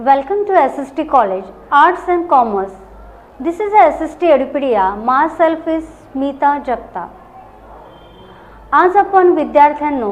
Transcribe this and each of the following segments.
Welcome to SST College, Arts and Commerce. This is SST Edupedia. Myself is Smita Jagtap. आज आपण विद्यार्थ्यांनो,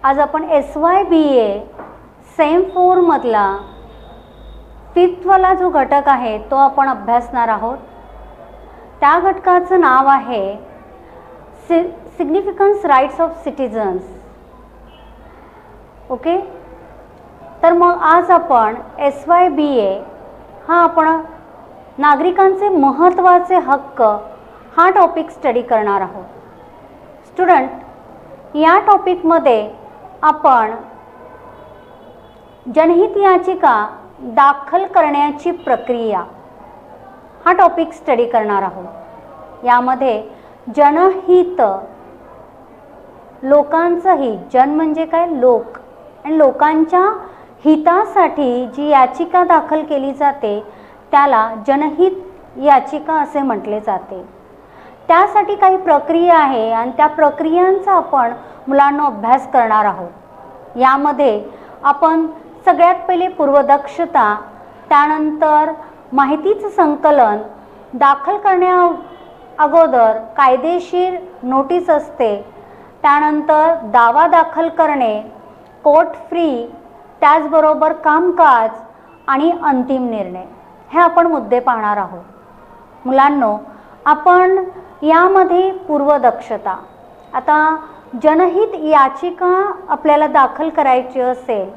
आज आपण SYBA सेम 4 मधला 5th वाला जो घटक आहे तो आपण अभ्यासणार आहोत. त्या घटकाचं नाव आहे significance rights of citizens. Okay, तर मग आज आपण SYBA हा आपण नागरिकांचे महत्त्वाचे हक्क हा टॉपिक स्टडी करणार आहोत. स्टुडंट, या टॉपिकमध्ये आपण जनहित याचिका दाखल करण्याची प्रक्रिया हा टॉपिक स्टडी करणार आहोत. यामध्ये जनहित, लोकांचं हित, जन म्हणजे काय, लोक, आणि लोकांच्या हितासाठी जी याचिका दाखल केली जाते त्याला जनहित याचिका असे म्हटले जाते. त्यासाठी काही प्रक्रिया आहे आणि त्या प्रक्रियांचा आपण मुलांना अभ्यास करणार आहोत. यामध्ये आपण सगळ्यात पहिले पूर्वदक्षता, त्यानंतर माहितीचं संकलन, दाखल करण्या अगोदर कायदेशीर नोटीस असते, त्यानंतर दावा दाखल करणे, कोर्ट फ्री, त्याचबरोबर कामकाज आणि अंतिम निर्णय, हे आपण मुद्दे पाहणार आहोत. मुलांनो, आपण यामध्ये पूर्वदक्षता, आता जनहित याचिका आपल्याला दाखल करायची असेल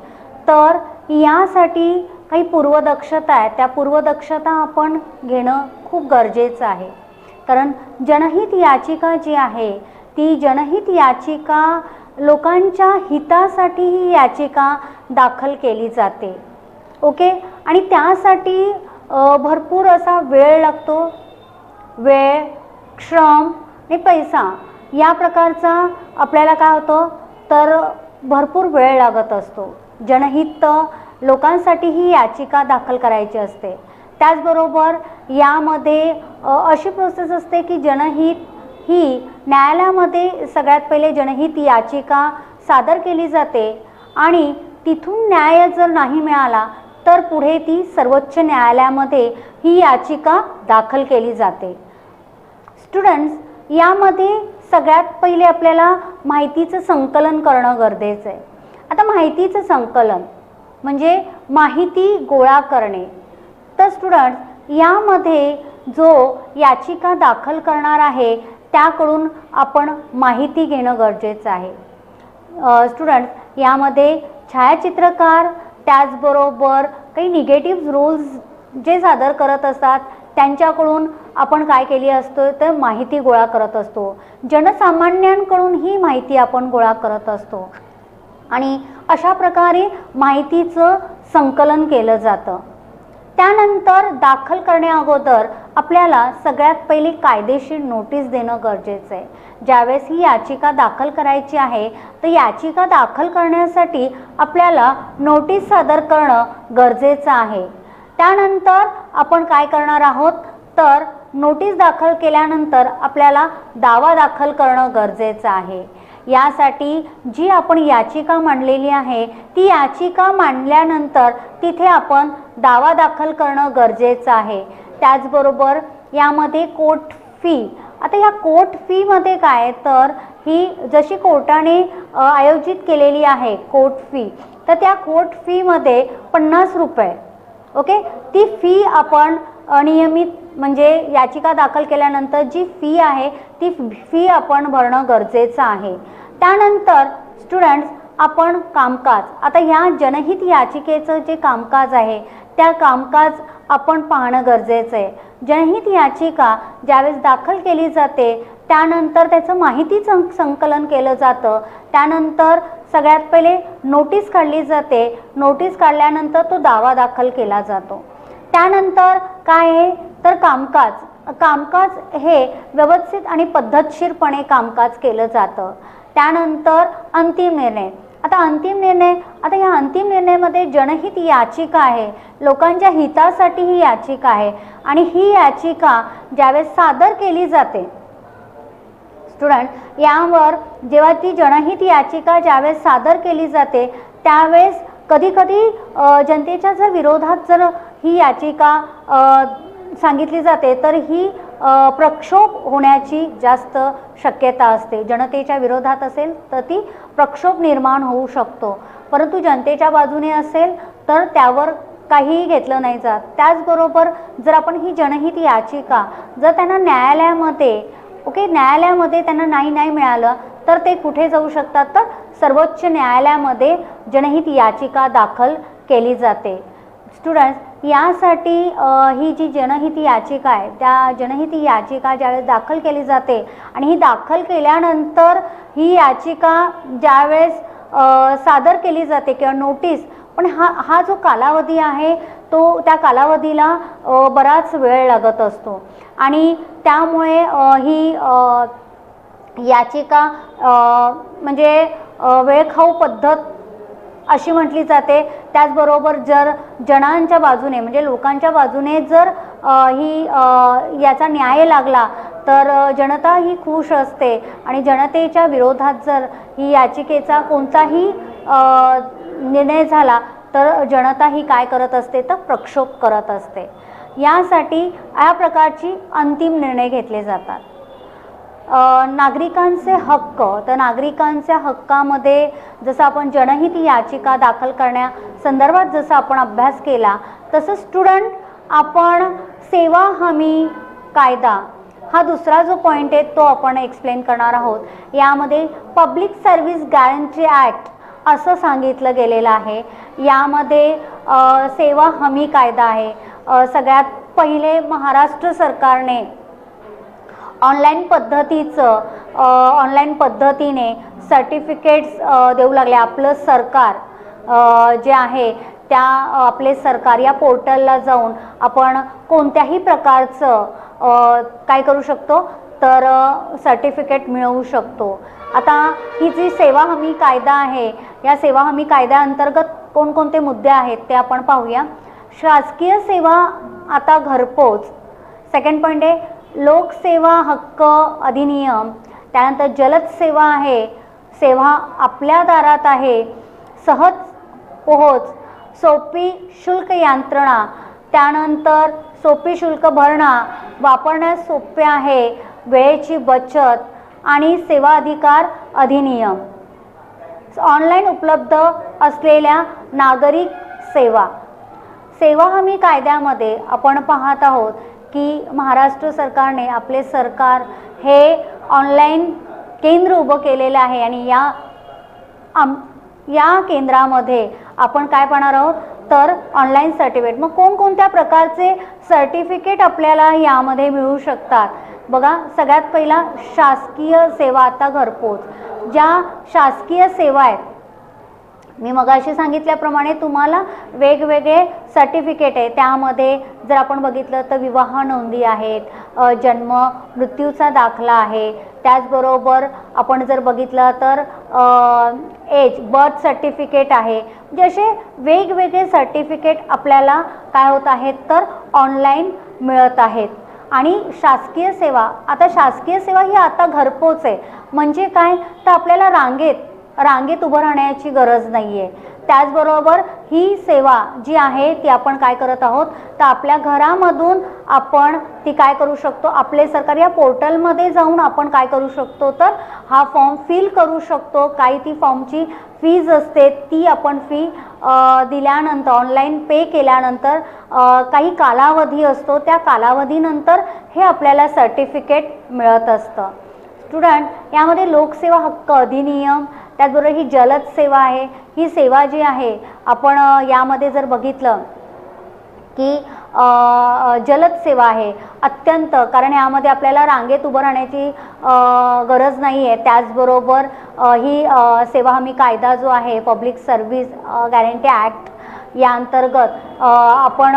तर यासाठी काही पूर्वदक्षता आहे. त्या पूर्वदक्षता आपण घेणं खूप गरजेचं आहे. कारण जनहित याचिका जी आहे ती जनहित याचिका लोकांच्या हितासाठी ही याचिका दाखल केली जाते. ओके, आणि त्यासाठी भरपूर असा वेळ लागतो. वेळ, श्रम आणि पैसा या प्रकारचा आपल्याला काय होतं तर भरपूर वेळ लागत असतो. जनहित लोकांसाठी ही याचिका दाखल करायची असते. त्याचबरोबर यामध्ये अशी प्रोसेस असते की जनहित ही न्यायालयामध्ये सगळ्यात पहिले जनहित याचिका सादर केली जाते आणि तिथून न्याय जर नाही मिळाला तर पुढे ती सर्वोच्च न्यायालयामध्ये ही याचिका दाखल केली जाते. स्टुडंट्स, यामध्ये सगळ्यात पहिले आपल्याला माहितीचं संकलन करणं गरजेचं आहे. आता माहितीचं संकलन म्हणजे माहिती गोळा करणे. तर स्टुडंट्स, यामध्ये जो याचिका दाखल करणार आहे त्याकडून आपण माहिती घेणं गरजेचं आहे. स्टुडंट्स, यामध्ये छायाचित्रकार, त्याचबरोबर काही निगेटिव्ह रोल्स जे सादर करत असतात त्यांच्याकडून आपण काय केली असतो तर माहिती गोळा करत असतो. जनसामान्यांकडून ही माहिती आपण गोळा करत असतो आणि अशा प्रकारे माहितीचं संकलन केलं जातं. त्यानंतर दाखल करण्या अगोदर आपल्याला सगळ्यात पहिली कायदेशीर नोटीस देणं गरजेचं आहे. ज्यावेळेस ही याचिका दाखल करायची आहे तर याचिका दाखल करण्यासाठी आपल्याला नोटीस सादर करणं गरजेचं आहे. त्यानंतर आपण काय करणार आहोत तर नोटीस दाखल केल्यानंतर आपल्याला दावा दाखल करणं गरजेचं आहे. यासाठी जी आपण याचिका मांडलेली आहे ती याचिका मांडल्यानंतर तिथे आपण दावा दाखल करणं गरजेचं आहे. त्याचबरोबर यामध्ये कोर्ट फी, आता या कोर्ट फीमध्ये काय तर ही जशी कोर्टाने आयोजित केलेली आहे कोर्ट फी, तर त्या कोर्ट फीमध्ये 50 रुपये, ओके, ती फी आपण नियमित म्हणजे याचिका दाखल केल्यानंतर जी फी आहे ती फी आपण भरणं गरजेचं आहे. त्यानंतर स्टुडंट्स, आपण कामकाज, आता ह्या जनहित याचिकेचं जे कामकाज आहे त्या कामकाज आपण पाहणं गरजेचं आहे. जनहित याचिका ज्यावेळेस दाखल केली जाते त्यानंतर त्याचं माहितीचं संकलन केलं जातं. त्यानंतर सगळ्यात पहिले नोटीस काढली जाते. नोटीस काढल्यानंतर तो दावा दाखल केला जातो. त्यानंतर काय आहे तर कामकाज, कामकाज हे व्यवस्थित आणि पद्धतशीरपणे कामकाज केलं जातं. त्यानंतर अंतिम निर्णय, आता अंतिम निर्णय, आता या अंतिम निर्णयामध्ये जनहित याचिका आहे, लोकांच्या हितासाठी ही याचिका आहे आणि ही याचिका ज्यावेळेस सादर केली जाते स्टुडंट, यावर जेव्हा ती जनहित याचिका ज्यावेळेस सादर केली जाते त्यावेळेस कधीकधी जनतेच्या जर विरोधात जर ही याचिका सांगितली जाते तर ही प्रक्षोभ होण्याची जास्त शक्यता असते. जनतेच्या विरोधात असेल तर ती प्रक्षोभ निर्माण होऊ शकतो, परंतु जनतेच्या बाजूने असेल तर त्यावर काहीही घेतलं नाही जात. त्याचबरोबर जर आपण ही जनहित याचिका जर त्यांना न्यायालयामध्ये त्यांना नाही मिळालं तर ते कुठे जाऊ शकतात, तर सर्वोच्च न्यायालयामध्ये जनहित याचिका दाखल केली जाते. स्टुडंट्स, यासाठी ही जी जनहित याचिका आहे त्या जनहित याचिका ज्यावेळेस दाखल केली जाते आणि ही दाखल केल्यानंतर ही याचिका ज्यावेळेस सादर केली जाते किंवा नोटीस, पण हा जो कालावधी आहे तो त्या कालावधीला बराच वेळ लागत असतो आणि त्यामुळे ही याचिका म्हणजे वेळखाऊ पद्धत अशी म्हटली जाते. त्याचबरोबर जर जनांच्या बाजूने म्हणजे लोकांच्या बाजूने जर याचा न्याय लागला तर जनता ही खुश असते आणि जनतेच्या विरोधात जर ही याचिकेचा कोणताही निर्णय झाला तर जनता ही काय करत असते, तर प्रक्षोभ करत असते. यासाठी या प्रकारची अंतिम निर्णय घेतले जातात. नागरिकांचे हक्क, तर नागरिकांच्या हक्कामध्ये जसं आपण जनहित याचिका दाखल करण्यासंदर्भात जसं आपण अभ्यास केला तसं स्टुडंट आपण सेवा हमी कायदा हा दुसरा जो पॉईंट आहे तो आपण एक्सप्लेन करणार आहोत. यामध्ये पब्लिक सर्व्हिस गॅरंटी ॲक्ट असं सांगितलं गेलेलं आहे. यामध्ये सेवा हमी कायदा आहे. सगळ्यात पहिले महाराष्ट्र सरकारने ऑनलाईन पद्धतीने सर्टिफिकेट्स देऊ लागले. आपलं सरकार जे आहे त्या आपले सरकार या पोर्टलला जाऊन आपण कोणत्याही प्रकारचं काय करू शकतो, तर सर्टिफिकेट मिळवू शकतो. आता ही जी सेवा हमी कायदा आहे या सेवा हमी कायद्याअंतर्गत कोणकोणते मुद्दे आहेत ते आपण पाहूया. शासकीय सेवा आता घरपोच. सेकंड पॉईंट आहे लोकसेवा हक्क अधिनियम. त्यानंतर जलद सेवा आहे, सेवा आपल्या दारात आहे, सहज पोहोच, सोपी शुल्क यंत्रणा, त्यानंतर सोपी शुल्क भरणा, वापरण्यास सोपे आहे, वेळेची बचत आणि सेवा अधिकार अधिनियम. ऑनलाईन उपलब्ध असलेल्या नागरिक सेवा. सेवा हमी कायद्यामध्ये आपण पाहत आहोत की महाराष्ट्र सरकारने आपले सरकार हे ऑनलाईन केंद्र उभं केलेलं आहे आणि या केंद्रामध्ये आपण काय पाहणार आहोत, तर ऑनलाईन सर्टिफिकेट. मग कोणकोणत्या प्रकारचे सर्टिफिकेट आपल्याला यामध्ये मिळू शकतात बघा. सगळ्यात पहिला शासकीय सेवा आता घरपोच. ज्या शासकीय सेवा आहेत मी मगाशी सांगितल्याप्रमाणे तुम्हाला वेगवेगळे सर्टिफिकेट आहे. त्यामध्ये जर आपण बघितलं तर विवाह नोंदी आहेत, जन्म मृत्यूचा दाखला आहे, त्याचबरोबर आपण जर बघितलं तर बर्थ सर्टिफिकेट आहे. म्हणजे असे वेगवेगळे सर्टिफिकेट आपल्याला काय होत आहेत, तर ऑनलाईन मिळत आहेत. आणि शासकीय सेवा, आता शासकीय सेवा ही आता घरपोच आहे. म्हणजे काय, तर आपल्याला रांगेत उभं राहण्याची गरज नाही आहे. त्याचबरोबर ही सेवा जी आहे ती आपण काय करत आहोत, तर आपल्या घरामधून आपण ती काय करू शकतो, आपले सरकार या पोर्टलमध्ये जाऊन आपण काय करू शकतो, तर हा फॉर्म फिल करू शकतो. काही ती फॉर्मची फीज असते ती आपण फी दिल्यानंतर ऑनलाईन पे केल्यानंतर काही कालावधी असतो, त्या कालावधीनंतर हे आपल्याला सर्टिफिकेट मिळत असतं. स्टुडंट, यामध्ये लोकसेवा हक्क अधिनियम, त्याचबरोबर ही जलद सेवा आहे. ही सेवा जी आहे आपण यामध्ये जर बघितलं की जलद सेवा आहे अत्यंत, कारण यामध्ये आपल्याला रांगेत उभं राहण्याची गरज नाही आहे. त्याचबरोबर ही सेवा हमी कायदा जो आहे पब्लिक सर्व्हिस गॅरंटी ॲक्ट या अंतर्गत आपण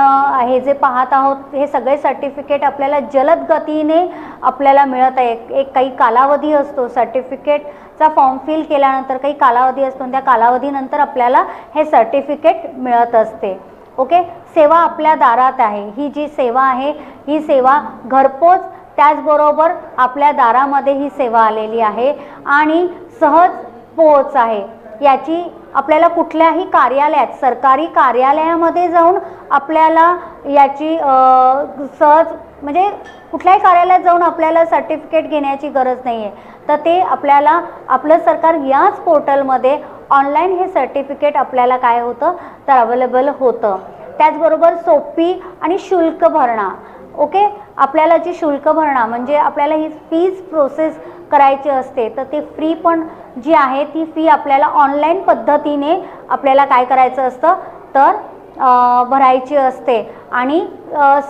हे जे पाहत आहोत हे सगळे सर्टिफिकेट आपल्याला जलद गतीने आपल्याला मिळत आहे. एक काही कालावधी असतो, सर्टिफिकेटचा फॉर्म फिल केल्यानंतर काही कालावधी असतो, त्या कालावधीनंतर आपल्याला हे सर्टिफिकेट मिळत असते. ओके, सेवा आपल्या दारात आहे. ही जी सेवा आहे ही सेवा घरपोच, त्याचबरोबर आपल्या दारामध्ये ही सेवा आलेली आहे आणि सहज पोहोच आहे. याची आपल्याला कुठल्याही कार्यालयात, सरकारी कार्यालयामध्ये जाऊन आपल्याला याची सहज म्हणजे कुठल्याही कार्यालयात जाऊन आपल्याला सर्टिफिकेट घेण्याची गरज नाही आहे. तर ते आपल्याला आपलं सरकार याच पोर्टलमध्ये ऑनलाईन हे सर्टिफिकेट आपल्याला काय होतं तर अवेलेबल होतं. त्याचबरोबर सोपी आणि शुल्क भरणा. ओके, आपल्याला जी शुल्क भरणा म्हणजे आपल्याला ही फीज प्रोसेस करायची असते, तर ते फ्री पण जी आहे ती फी आपल्याला ऑनलाईन पद्धतीने आपल्याला काय करायचं असतं तर भरायची असते आणि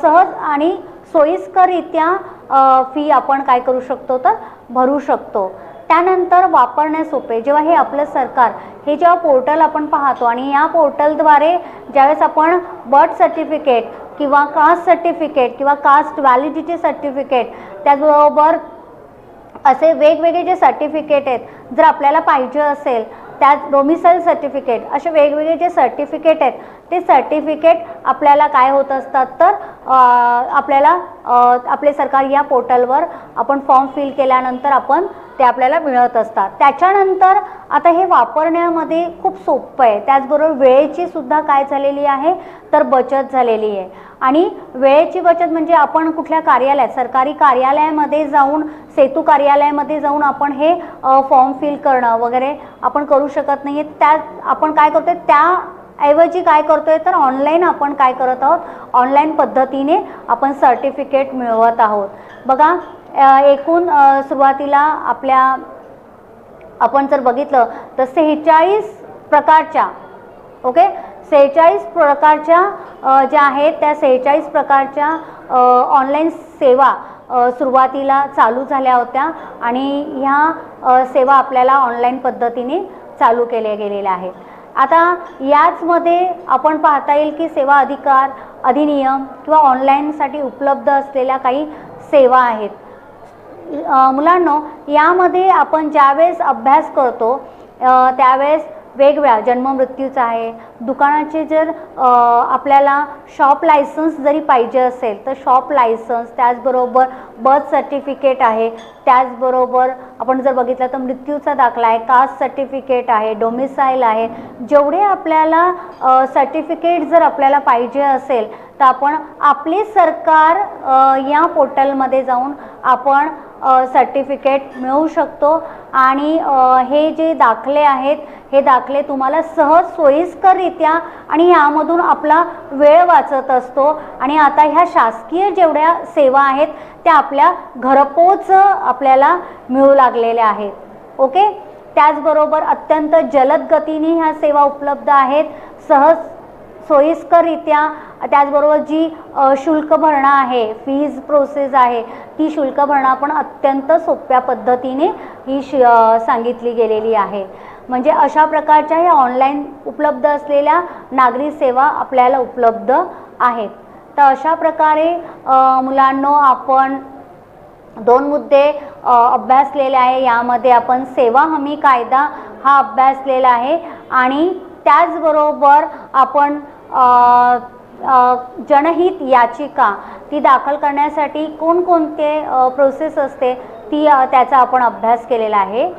सहज आणि सोयीस्कररित्या फी आपण काय करू शकतो तर भरू शकतो. त्यानंतर वापरण्यास सोपे. जेव्हा हे आपलं सरकार हे जेव्हा पोर्टल आपण पाहतो आणि या पोर्टलद्वारे ज्यावेळेस आपण बर्थ सर्टिफिकेट किंवा कास्ट सर्टिफिकेट किंवा कास्ट व्हॅलिडिटी सर्टिफिकेट त्याचबरोबर असे वेगवेगळे जे सर्टिफिकेट आहेत जर आपल्याला पाहिजे असेल, त्यात डोमिसाईल सर्टिफिकेट, असे वेगवेगळे जे सर्टिफिकेट आहेत ते सर्टिफिकेट आपल्याला काय होत असतात तर आपल्याला आपले सरकार या पोर्टलवर आपण फॉर्म फिल केल्यानंतर आपण ते आपल्याला मिळत असतात. त्याच्यानंतर आता हे वापरण्यामध्ये खूप सोपं आहे. त्याचबरोबर वेळेची सुद्धा काय झालेली आहे तर बचत झालेली आहे. आणि वेळेची बचत म्हणजे आपण कुठल्या कार्यालयात, सरकारी कार्यालयामध्ये जाऊन, सेतू कार्यालयामध्ये जाऊन आपण हे फॉर्म फिल करणं वगैरे आपण करू शकत नाही. त्या आपण काय करतोय त्याऐवजी काय करतोय तर ऑनलाईन आपण काय करत आहोत, ऑनलाईन पद्धतीने आपण सर्टिफिकेट मिळवत आहोत. बघा, एकूण सुरुवातीला आपण जर बघितलं तर 46 प्रकारच्या 46 प्रकारच्या ज्या आहेत त्या 46 प्रकारच्या ऑनलाईन सेवा सुरुवातीला चालू झाल्या होत्या आणि ह्या सेवा आपल्याला ऑनलाईन पद्धतीने चालू केल्या गेलेल्या आहेत. आता याचमध्ये आपण पाहता येईल की सेवा अधिकार अधिनियम किंवा ऑनलाईनसाठी उपलब्ध असलेल्या काही सेवा आहेत. मुलांनो, यामध्ये आपण ज्यावेळेस अभ्यास करतो त्यावेळेस वेगवेगळ्या जन्म मृत्यूचा आहे, दुकानाचे जर आपल्याला शॉप लायसन्स जरी पाहिजे असेल तर शॉप लायसन्स, त्याचबरोबर बर्थ सर्टिफिकेट आहे, त्याचबरोबर आपण जर बघितलं तर मृत्यूचा दाखला आहे, कास्ट सर्टिफिकेट आहे, डोमिसाईल आहे. जेवढे आपल्याला सर्टिफिकेट जर आपल्याला पाहिजे असेल तर आपण आपले सरकार या पोर्टलमध्ये जाऊन आपण सर्टिफिकेट मिळवू शकतो. आणि हे जे दाखले आहेत हे दाखले तुम्हाला सहज सोयीस्कररित्या आणि यामधून आपला वेळ वाचत असतो. आणि आता ह्या शासकीय जेवढ्या सेवा आहेत त्या आपल्या घरपोच आपल्याला मिळू लागलेल्या आहेत. ओके, त्याचबरोबर अत्यंत जलद गतीने ह्या सेवा उपलब्ध आहेत, सहज सोयीस्कररित्या. त्याचबरोबर जी शुल्क भरणा आहे, फीज प्रोसेस आहे, ती शुल्क भरणा पण अत्यंत सोप्या पद्धतीने ही सांगितली गेलेली आहे. म्हणजे अशा प्रकारच्या ह्या ऑनलाईन उपलब्ध असलेल्या नागरी सेवा आपल्याला उपलब्ध आहेत. तर अशा प्रकारे मुलांनो आपण 2 मुद्दे अभ्यासलेले आहे. यामध्ये आपण सेवा हमी कायदा हा अभ्यासलेला आहे आणि त्याचबरोबर आपण जनहित याचिका ती दाखल करण्यासाठी कोणकोणते प्रोसेस असते त्याचा आपण अभ्यास केलेला आहे.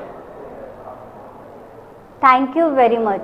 Thank you very much.